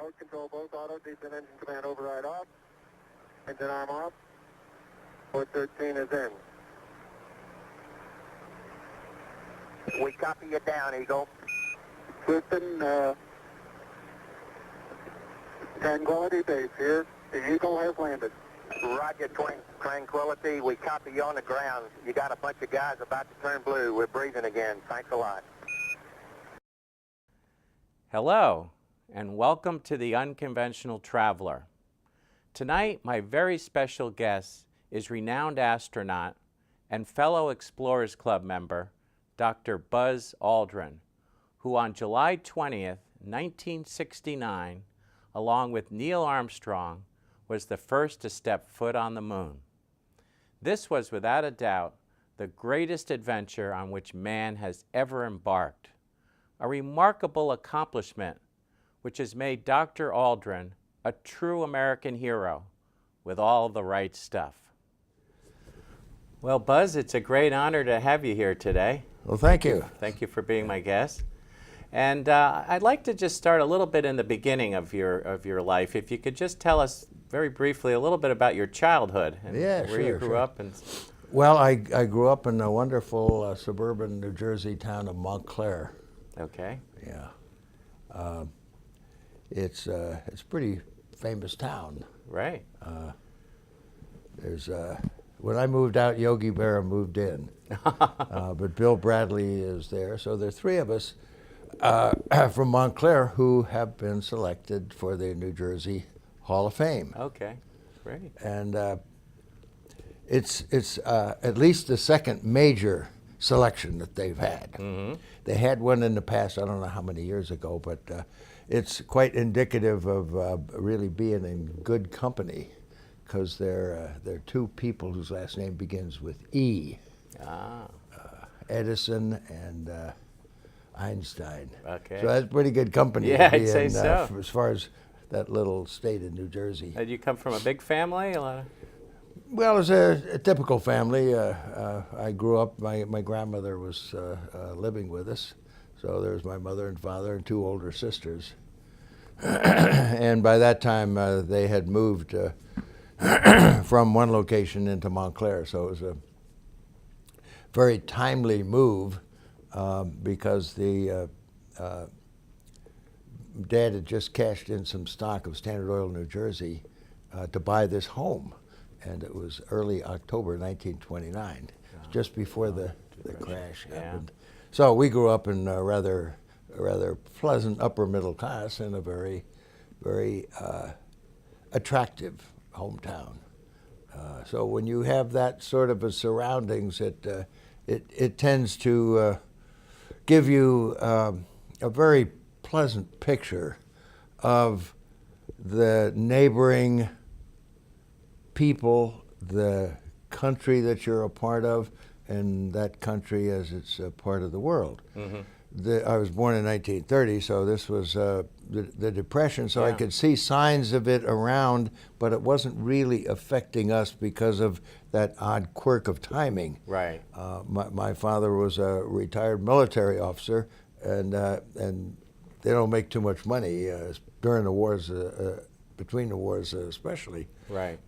Mode control, both auto, descent engine command override off. Engine arm off. Port 13 is in. We copy you down, Eagle. Houston, Tranquility Base here. The Eagle has landed. Roger, Tranquility. We copy you on the ground. You got a bunch of guys about to turn blue. We're breathing again. Thanks a lot. Hello, and welcome to The Unconventional Traveler. Tonight, my very special guest is renowned astronaut and fellow Explorers Club member, Dr. Buzz Aldrin, who on July 20th, 1969, along with Neil Armstrong, was the first to step foot on the moon. This was without a doubt the greatest adventure on which man has ever embarked, a remarkable accomplishment which has made Dr. Aldrin a true American hero with all the right stuff. Well, Buzz, it's a great honor to have you here today. Well, thank you. Thank you for being my guest. And I'd like to just start a little bit in the beginning of your life. If you could just tell us very briefly a little bit about your childhood and where you grew up. And well, I grew up in the wonderful suburban New Jersey town of Montclair. Okay. Yeah. It's a pretty famous town. Right. There's when I moved out, Yogi Berra moved in, but Bill Bradley is there. So there are three of us from Montclair who have been selected for the New Jersey Hall of Fame. Okay, great. And it's at least the second major selection that they've had. Mm-hmm. They had one in the past, I don't know how many years ago, but it's quite indicative of really being in good company, because they're two people whose last name begins with E. Edison and Einstein. Okay. So that's pretty good company. Yeah, to be I'd say in, so. As far as that little state of New Jersey. Did you come from a big family? A lot of... Well, it's a typical family. I grew up, my grandmother was living with us. So there's my mother and father and two older sisters. And by that time, they had moved from one location into Montclair. So it was a very timely move because the Dad had just cashed in some stock of Standard Oil New Jersey to buy this home. And it was early October 1929, just before the crash happened. So we grew up in a rather pleasant upper middle class in a very, very attractive hometown. So when you have that sort of a surroundings, it tends to give you a very pleasant picture of the neighboring people, the country that you're a part of, and that country as it's a part of the world. Mm-hmm. I was born in 1930, so this was the Depression, so I could see signs of it around, but it wasn't really affecting us because of that odd quirk of timing. Right. My father was a retired military officer, and they don't make too much money during the wars, between the wars especially. Right.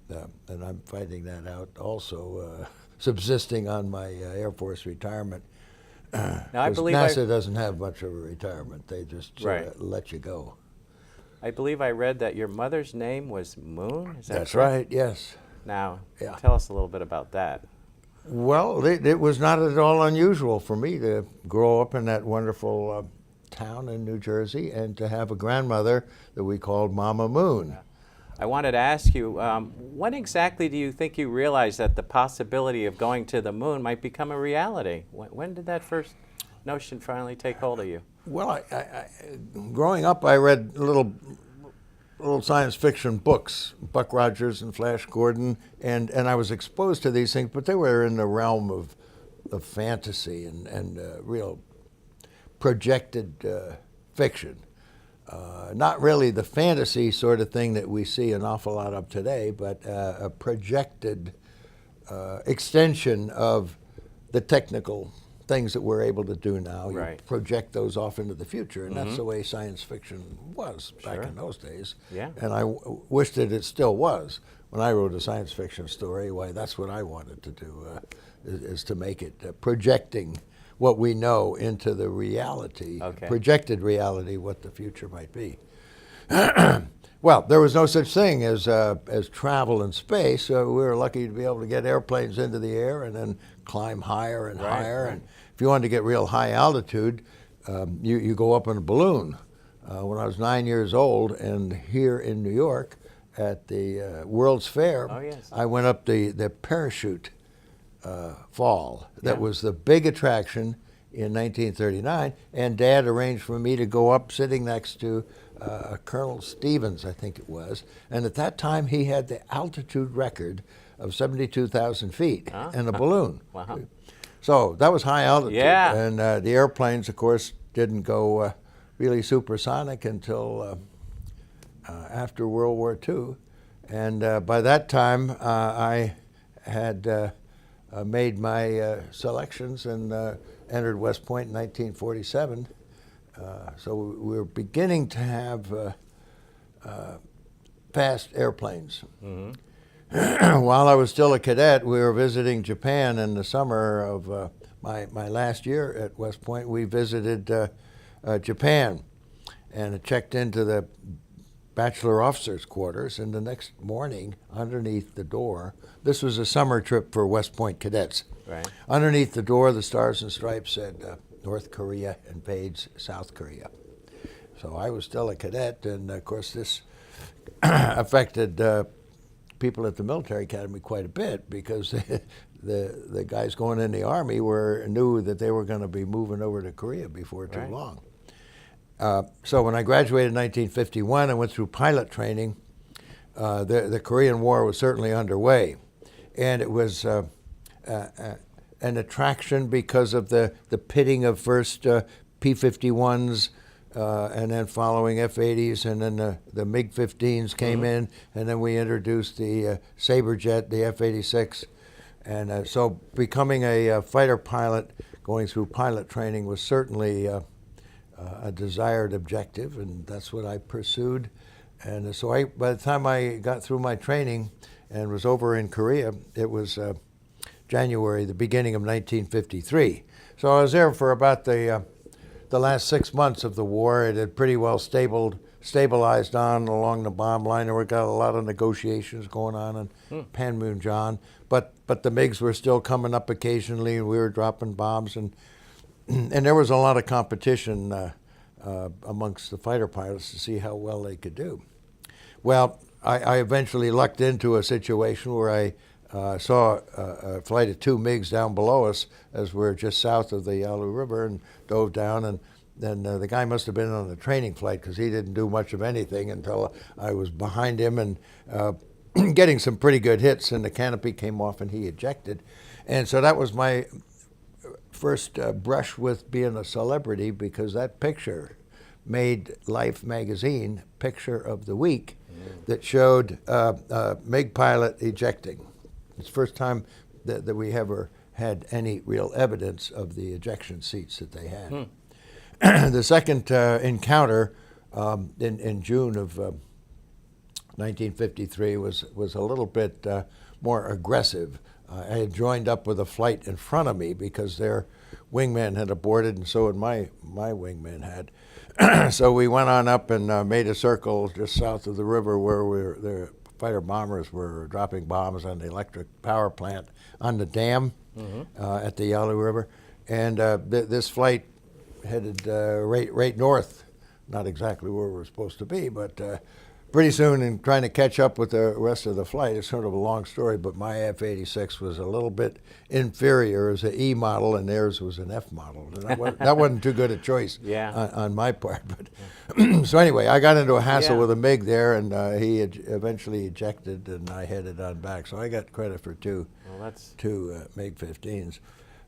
And I'm finding that out also, subsisting on my Air Force retirement. Now, I believe NASA doesn't have much of a retirement. They just let you go. I believe I read that your mother's name was Moon? Is that That's correct? right, yes. Now, tell us a little bit about that. Well, it was not at all unusual for me to grow up in that wonderful town in New Jersey and to have a grandmother that we called Mama Moon. I wanted to ask you, when exactly do you think you realized that the possibility of going to the moon might become a reality? When did that first notion finally take hold of you? Well, growing up, I read little science fiction books, Buck Rogers and Flash Gordon, and I was exposed to these things, but they were in the realm of fantasy and real projected fiction. Not really the fantasy sort of thing that we see an awful lot of today, but a projected extension of the technical things that we're able to do now. Right. You project those off into the future, and that's the way science fiction was back in those days. Yeah. And I wish that it still was. When I wrote a science fiction story, why, that's what I wanted to do, is to make it projecting what we know into the reality, projected reality, what the future might be. Well, there was no such thing as travel in space. We were lucky to be able to get airplanes into the air and then climb higher and higher. And if you wanted to get real high altitude, you go up in a balloon. When I was 9 years old, and here in New York at the World's Fair, I went up the parachute fall. That was the big attraction in 1939, and Dad arranged for me to go up sitting next to Colonel Stevens, I think it was, and at that time he had the altitude record of 72,000 feet in a balloon. Wow. So that was high altitude, Yeah. and the airplanes, of course, didn't go really supersonic until after World War II, and by that time I had made my selections and entered West Point in 1947. So we were beginning to have fast airplanes. While I was still a cadet, we were visiting Japan in the summer of my last year at West Point. We visited Japan and checked into the bachelor officers' quarters, and the next morning, underneath the door, this was a summer trip for West Point cadets. Right. Underneath the door, the Stars and Stripes said, North Korea invades South Korea. So I was still a cadet, and of course this affected people at the military academy quite a bit, because the guys going in the Army knew that they were going to be moving over to Korea before too long. So when I graduated in 1951 and went through pilot training, the Korean War was certainly underway. And it was an attraction because of the pitting of first P-51s and then following F-80s, and then the MiG-15s came in, and then we introduced the Sabre jet, the F-86. And so becoming a fighter pilot, going through pilot training, was certainly a desired objective, and that's what I pursued. And so by the time I got through my training and was over in Korea, it was January, the beginning of 1953. So I was there for about the last 6 months of the war. It had pretty well stabilized on along the bomb line. There were got a lot of negotiations going on in Panmunjom, but the MiGs were still coming up occasionally, and we were dropping bombs, and there was a lot of competition amongst the fighter pilots to see how well they could do. Well, I eventually lucked into a situation where I saw a flight of 2 MiGs down below us as we're just south of the Yalu River, and dove down, and then the guy must have been on a training flight, because he didn't do much of anything until I was behind him and getting some pretty good hits, and the canopy came off and he ejected. And so that was my first brush with being a celebrity, because that picture made Life magazine Picture of the Week that showed a MiG pilot ejecting. It's the first time that we ever had any real evidence of the ejection seats that they had. The second encounter in June of 1953 was a little bit more aggressive. I had joined up with a flight in front of me because their wingman had aborted, and so had my wingman had. So we went on up and made a circle just south of the river, where the fighter bombers were dropping bombs on the electric power plant on the dam at the Yalu River. And this flight headed right north, not exactly where we're supposed to be, but pretty soon in trying to catch up with the rest of the flight, it's sort of a long story, but my F-86 was a little bit inferior as an E model, and theirs was an F model. That wasn't too good a choice on my part. But so anyway, I got into a hassle with a MiG there, and he eventually ejected, and I headed on back. So I got credit for two MiG-15s.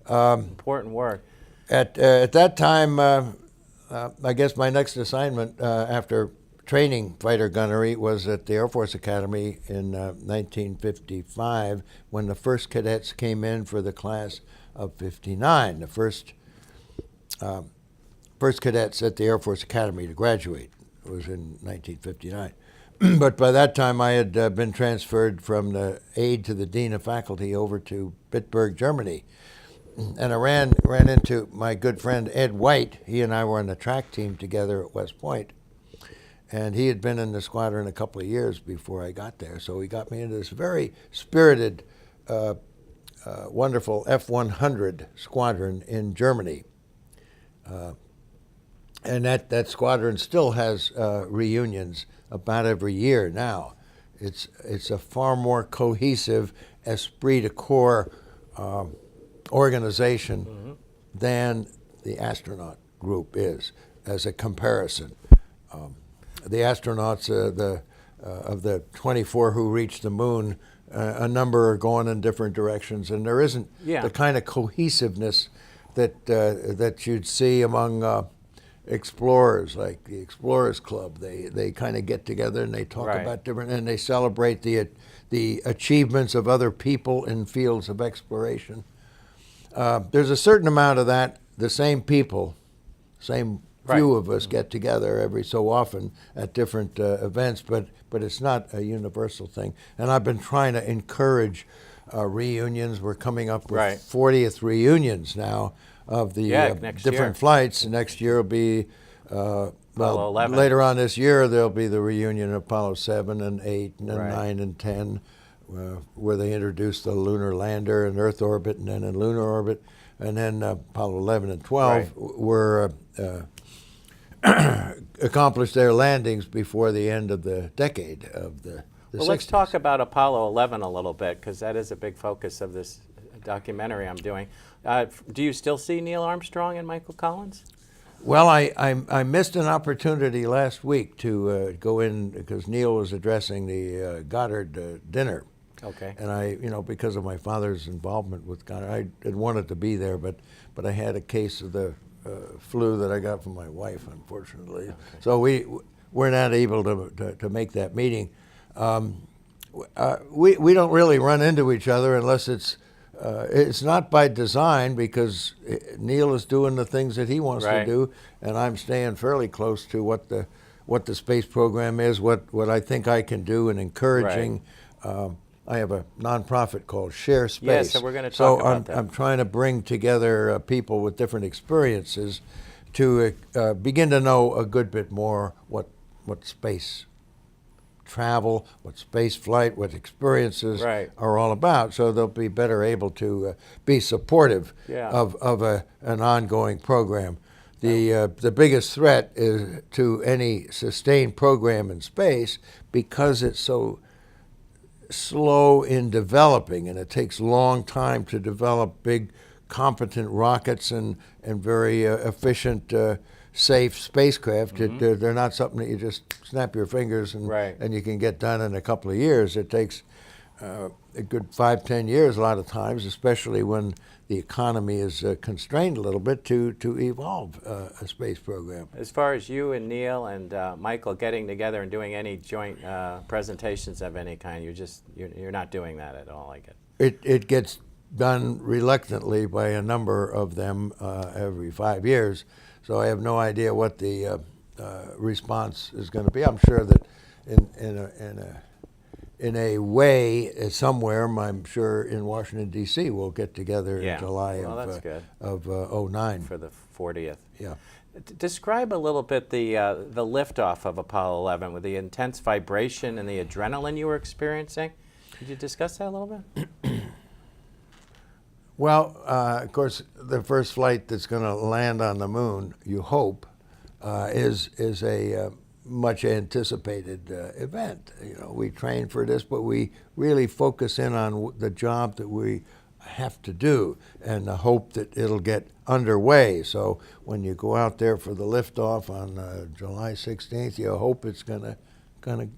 Important work. At that time, I guess my next assignment after training fighter gunnery was at the Air Force Academy in 1955 when the first cadets came in for the class of '59. The first cadets at the Air Force Academy to graduate was in 1959. But by that time I had been transferred from the aide to the dean of faculty over to Bitburg, Germany. And I ran into my good friend Ed White. He and I were on the track team together at West Point. And he had been in the squadron a couple of years before I got there. So he got me into this very spirited, wonderful F-100 squadron in Germany. And that squadron still has reunions about every year now. It's a far more cohesive esprit de corps organization than the astronaut group is, as a comparison. The astronauts, of the 24 who reached the moon, a number are going in different directions, and there isn't the kind of cohesiveness that you'd see among explorers, like the Explorers Club. They kind of get together and they talk about different, and they celebrate the achievements of other people in fields of exploration. There's a certain amount of that. The same people, same few of us get together every so often at different events, but it's not a universal thing. And I've been trying to encourage reunions. We're coming up with 40th reunions now of the different flights. Next year will be, later on this year, there'll be the reunion of Apollo 7 and 8 and 9 and 10, where they introduced the lunar lander in Earth orbit and then in lunar orbit. And then Apollo 11 and 12 were accomplished their landings before the end of the decade of the 60s. Let's talk about Apollo 11 a little bit, because that is a big focus of this documentary I'm doing. Do you still see Neil Armstrong and Michael Collins? Well, I missed an opportunity last week to go in because Neil was addressing the Goddard dinner. Okay. And I, because of my father's involvement with Goddard, I had wanted to be there, but I had a case of the flu that I got from my wife, unfortunately. Okay. So we're not able to make that meeting. We don't really run into each other unless it's not by design, because Neil is doing the things that he wants to do, and I'm staying fairly close to what the space program is, what I think I can do in encouraging. I have a nonprofit called Share Space. Yes, so we're going to talk about that. I'm trying to bring together people with different experiences to begin to know a good bit more what space travel, what space flight, what experiences are all about, so they'll be better able to be supportive of an ongoing program. The biggest threat is to any sustained program in space, because it's so slow in developing, and it takes a long time to develop big, competent rockets and very efficient, safe spacecraft. They're not something that you just snap your fingers and you can get done in a couple of years. It takes a good 5-10 years a lot of times, especially when the economy is constrained a little bit, to evolve a space program. As far as you and Neil and Michael getting together and doing any joint presentations of any kind, you're not doing that at all, I guess. It gets done reluctantly by a number of them every 5 years, so I have no idea what the response is going to be. I'm sure that in a way, somewhere, I'm sure in Washington, D.C., we'll get together in July of 09. For the 40th. Yeah. Describe a little bit the liftoff of Apollo 11 with the intense vibration and the adrenaline you were experiencing. Could you discuss that a little bit? Well, of course, the first flight that's going to land on the moon, you hope, is a much anticipated event. You know, we train for this, but we really focus in on the job that we have to do and the hope that it'll get underway. So when you go out there for the liftoff on July 16th, you hope it's going to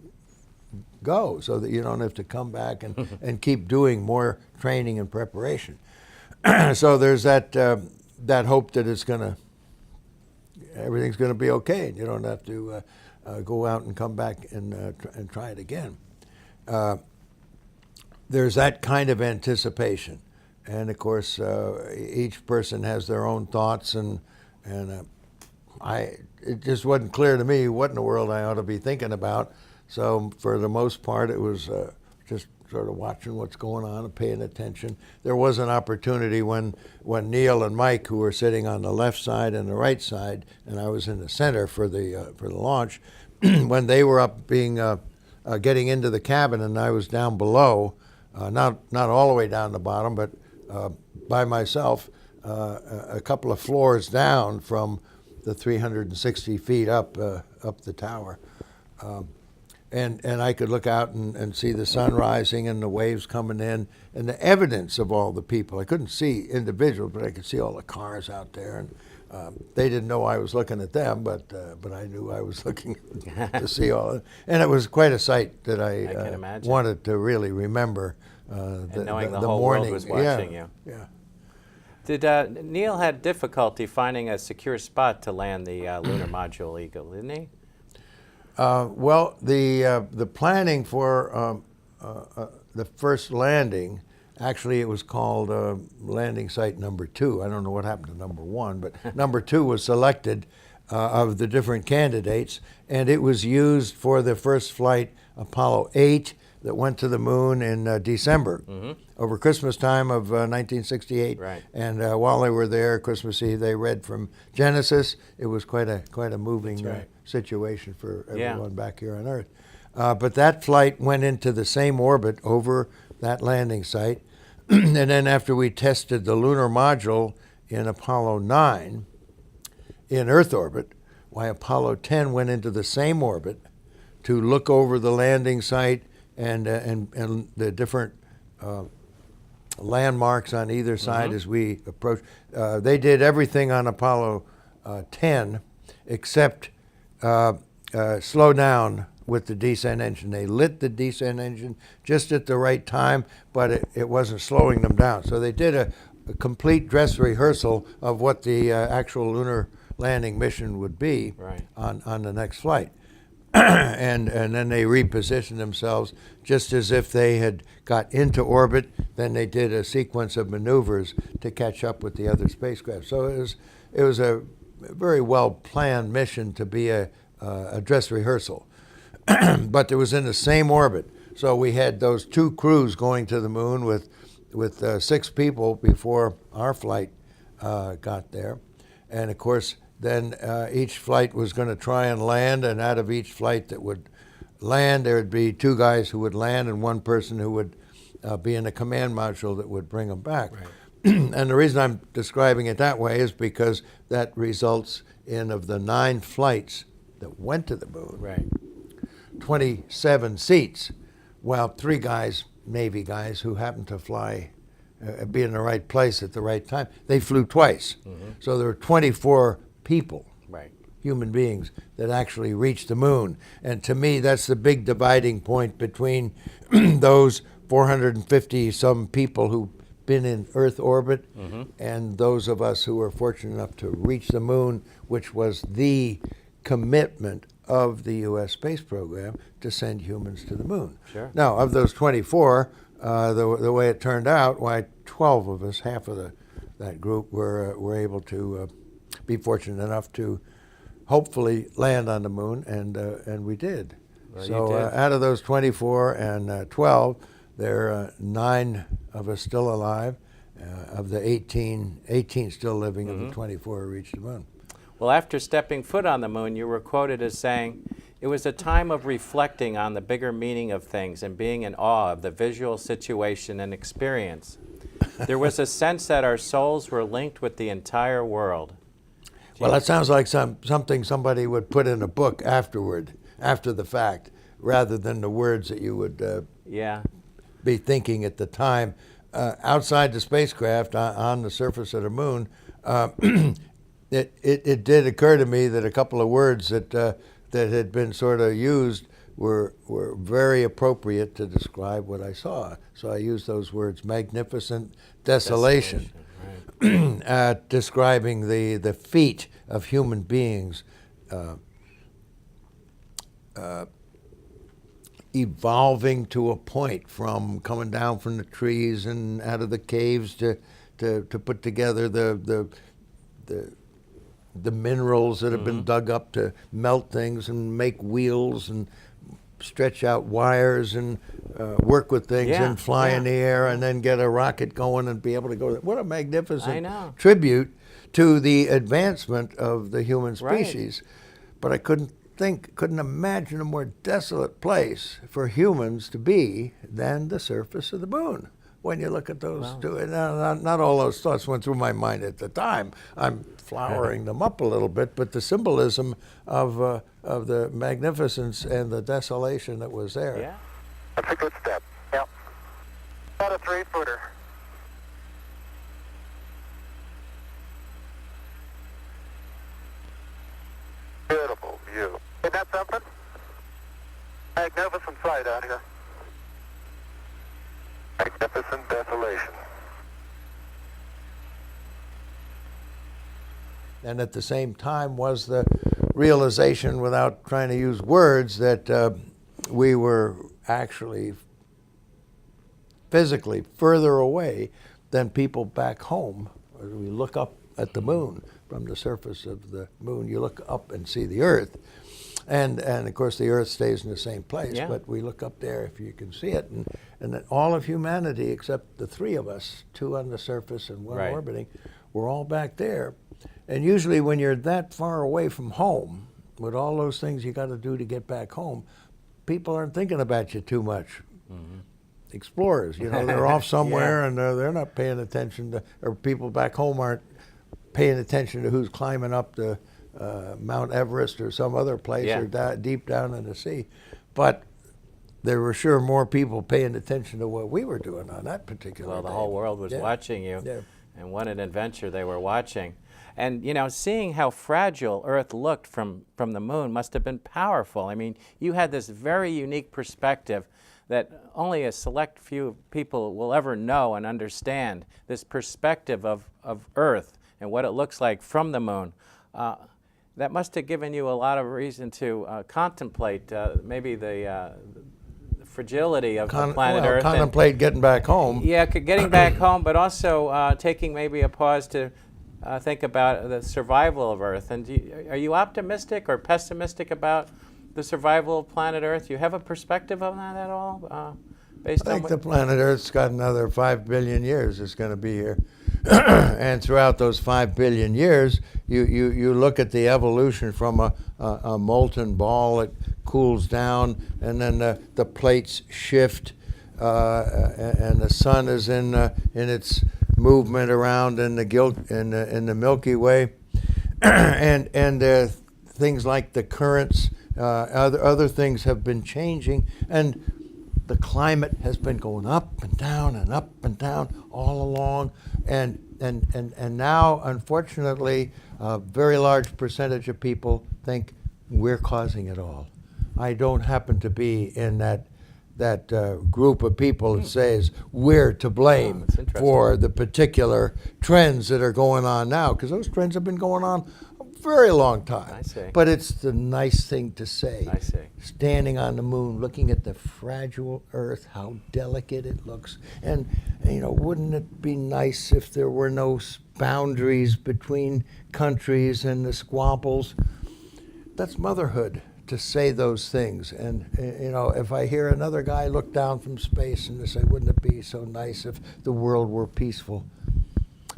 go so that you don't have to come back and keep doing more training and preparation. So there's that hope that everything's going to be okay, and you don't have to go out and come back and try it again. There's that kind of anticipation, and of course each person has their own thoughts, and it just wasn't clear to me what in the world I ought to be thinking about. So for the most part, it was just sort of watching what's going on and paying attention. There was an opportunity when Neil and Mike, who were sitting on the left side and the right side, and I was in the center for the launch, when they were up getting into the cabin and I was down below, not all the way down the bottom, but by myself, a couple of floors down from the 360 feet up the tower. And I could look out and see the sun rising and the waves coming in and the evidence of all the people. I couldn't see individuals, but I could see all the cars out there. And they didn't know I was looking at them, but I knew I was looking to see all of it. And it was quite a sight that I wanted to really remember. And knowing the whole morning. World was watching you. Yeah. Did Neil had difficulty finding a secure spot to land the lunar module Eagle, didn't he? Well, the planning for the first landing, actually it was called landing site number 2. I don't know what happened to number 1, but number 2 was selected of the different candidates, and it was used for the first flight, Apollo 8, that went to the moon in December, over Christmas time of 1968. Right. And while they were there, Christmas Eve, they read from Genesis. It was quite a moving situation for everyone back here on Earth. But that flight went into the same orbit over that landing site. And then after we tested the lunar module in Apollo 9 in Earth orbit, why Apollo 10 went into the same orbit to look over the landing site and the different landmarks on either side as we approach. They did everything on Apollo 10 except slow down with the descent engine. They lit the descent engine just at the right time, but it wasn't slowing them down. So they did a complete dress rehearsal of what the actual lunar landing mission would be on the next flight. and then they repositioned themselves just as if they had got into orbit. Then they did a sequence of maneuvers to catch up with the other spacecraft. So it was a very well planned mission to be a dress rehearsal. But it was in the same orbit. So we had those 2 crews going to the moon with 6 people before our flight got there, and of course. Then each flight was going to try and land, and out of each flight that would land, there would be 2 guys who would land and 1 person who would be in a command module that would bring them back. Right. And the reason I'm describing it that way is because that results in, of the 9 flights that went to the moon, 27 seats, while 3 guys, Navy guys, who happened to fly, be in the right place at the right time, they flew twice. So there were 24 people, human beings, that actually reached the moon. And to me, that's the big dividing point between those 450 some people who've been in Earth orbit and those of us who were fortunate enough to reach the moon, which was the commitment of the U.S. space program to send humans to the moon. Sure. Now, of those 24, the way it turned out, why 12 of us, half of that group, were able to be fortunate enough to hopefully land on the moon, and we did. Well, so out of those 24 and 12, there are 9 of us still alive. Of the 18 still living, of the 24 who reached the moon. Well, after stepping foot on the moon, you were quoted as saying, "It was a time of reflecting on the bigger meaning of things and being in awe of the visual situation and experience. There was a sense that our souls were linked with the entire world. Well, that sounds like something somebody would put in a book afterward, after the fact, rather than the words that you would Yeah. be thinking at the time. Outside the spacecraft, on the surface of the moon, it did occur to me that a couple of words that had been sort of used were very appropriate to describe what I saw. So I used those words: magnificent desolation. Right. Describing the feat of human beings evolving to a point, from coming down from the trees and out of the caves to put together the minerals that have been dug up to melt things and make wheels and stretch out wires and work with things and fly in the air and then get a rocket going and be able to go. What a magnificent tribute to the advancement of the human species. Right. But I couldn't imagine a more desolate place for humans to be than the surface of the moon. When you look at those two, not all those thoughts went through my mind at the time. I'm flowering them up a little bit, but the symbolism of the magnificence and the desolation that was there. Yeah. That's a good step. Yep. About a 3-footer. Beautiful view. Isn't that something? Magnificent sight out here. Magnificent desolation. And at the same time was the realization, without trying to use words, that we were actually physically further away than people back home. As we look up at the moon, from the surface of the moon, you look up and see the Earth. And of course the Earth stays in the same place, but we look up there if you can see it. And that all of humanity, except the three of us, two on the surface and one orbiting, we're all back there. And usually when you're that far away from home, with all those things you got to do to get back home, people aren't thinking about you too much. Explorers, they're off somewhere and they're not paying attention to, or people back home aren't paying attention to who's climbing up the Mount Everest or some other place or deep down in the sea. But there were sure more people paying attention to what we were doing on that particular day. The whole world was watching you. And what an adventure they were watching. And, seeing how fragile Earth looked from the moon must have been powerful. I mean, you had this very unique perspective that only a select few people will ever know and understand, this perspective of Earth and what it looks like from the moon. That must have given you a lot of reason to contemplate maybe the fragility of the planet Earth. Contemplate getting back home. Yeah, getting back home, but also taking maybe a pause to think about the survival of Earth. And are you optimistic or pessimistic about the survival of planet Earth? Do you have a perspective on that at all? I think the planet Earth's got another 5 billion years it's going to be here. And throughout those 5 billion years, you look at the evolution from a molten ball that cools down, and then the plates shift, and the sun is in its movement around in the Milky Way, and things like the currents, other things have been changing, and the climate has been going up and down all along, and now, unfortunately, a very large percentage of people think we're causing it all. I don't happen to be in that group of people that says we're to blame for the particular trends that are going on now, because those trends have been going on a very long time. I see. But it's the nice thing to say. I see. Standing on the moon, looking at the fragile Earth, how delicate it looks. And, wouldn't it be nice if there were no boundaries between countries and the squabbles? That's motherhood, to say those things. And, if I hear another guy look down from space and say, wouldn't it be so nice if the world were peaceful?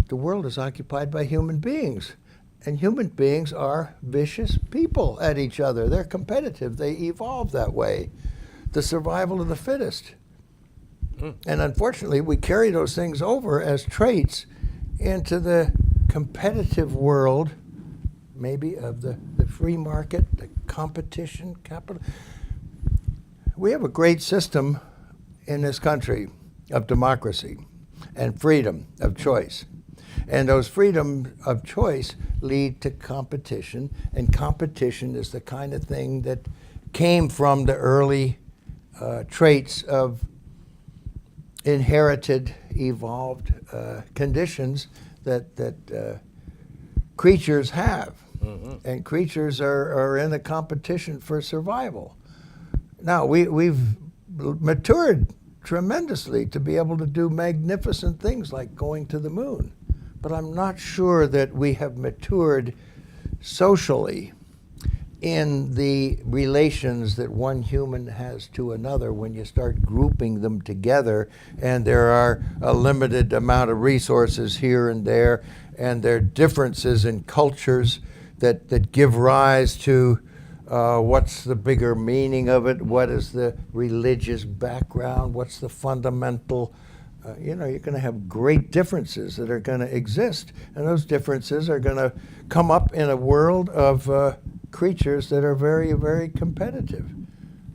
The world is occupied by human beings. And human beings are vicious people at each other. They're competitive. They evolve that way. The survival of the fittest. And unfortunately, we carry those things over as traits into the competitive world, maybe of the free market, the competition, capital. We have a great system in this country of democracy and freedom of choice. And those freedom of choice lead to competition, and competition is the kind of thing that came from the early traits of inherited, evolved conditions that creatures have. And creatures are in a competition for survival. Now, we've matured tremendously to be able to do magnificent things like going to the moon. But I'm not sure that we have matured socially in the relations that one human has to another when you start grouping them together, and there are a limited amount of resources here and there, and there are differences in cultures that give rise to what's the bigger meaning of it, what is the religious background, what's the fundamental, you're going to have great differences that are going to exist, and those differences are going to come up in a world of creatures that are very, very competitive.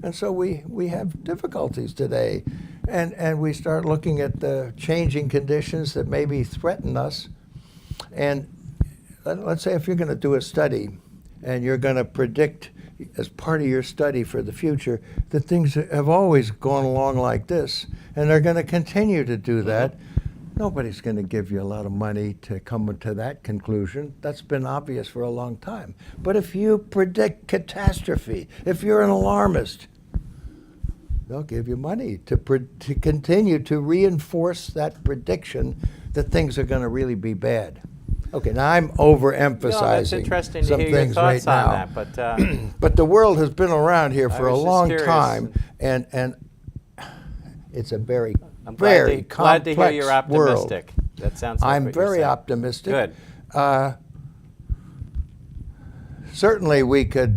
And so we have difficulties today, and we start looking at the changing conditions that maybe threaten us. And let's say if you're going to do a study and you're going to predict as part of your study for the future that things have always gone along like this and they're going to continue to do that, nobody's going to give you a lot of money to come to that conclusion. That's been obvious for a long time. But if you predict catastrophe, if you're an alarmist, they'll give you money to continue to reinforce that prediction that things are going to really be bad. Okay, now I'm overemphasizing that's interesting to some hear your things thoughts right on now. that, but but the world has been around here for a was just long curious. time, and it's a very, I'm very glad to hear you're complex world. optimistic. That sounds like I'm what you're very saying. optimistic. Good. Certainly we could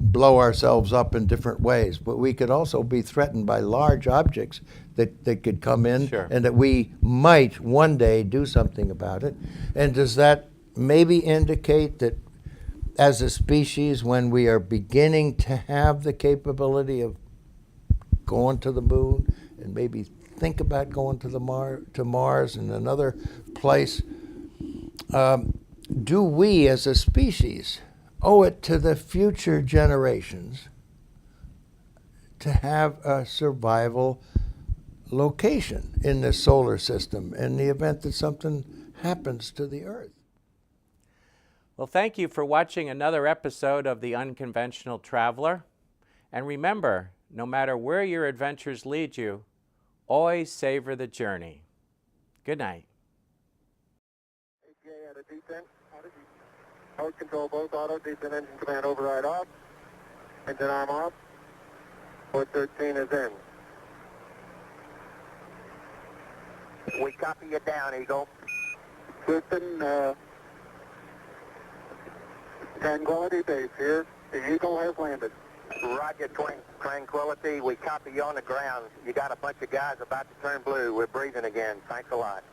blow ourselves up in different ways, but we could also be threatened by large objects that could come in, Sure. and that we might one day do something about it. And does that maybe indicate that as a species, when we are beginning to have the capability of going to the moon and maybe think about going to Mars and another place, do we as a species owe it to the future generations to have a survival location in the solar system in the event that something happens to the Earth? Well, thank you for watching another episode of The Unconventional Traveler. And remember, no matter where your adventures lead you, always savor the journey. Good night. ATA at a descent. Mode control both auto, descent engine command override off. Engine arm off. Port 13 is in. We copy you down, Eagle. Houston, Tranquility Base here. The Eagle has landed. Roger, Tranquility. We copy you on the ground. You got a bunch of guys about to turn blue. We're breathing again. Thanks a lot.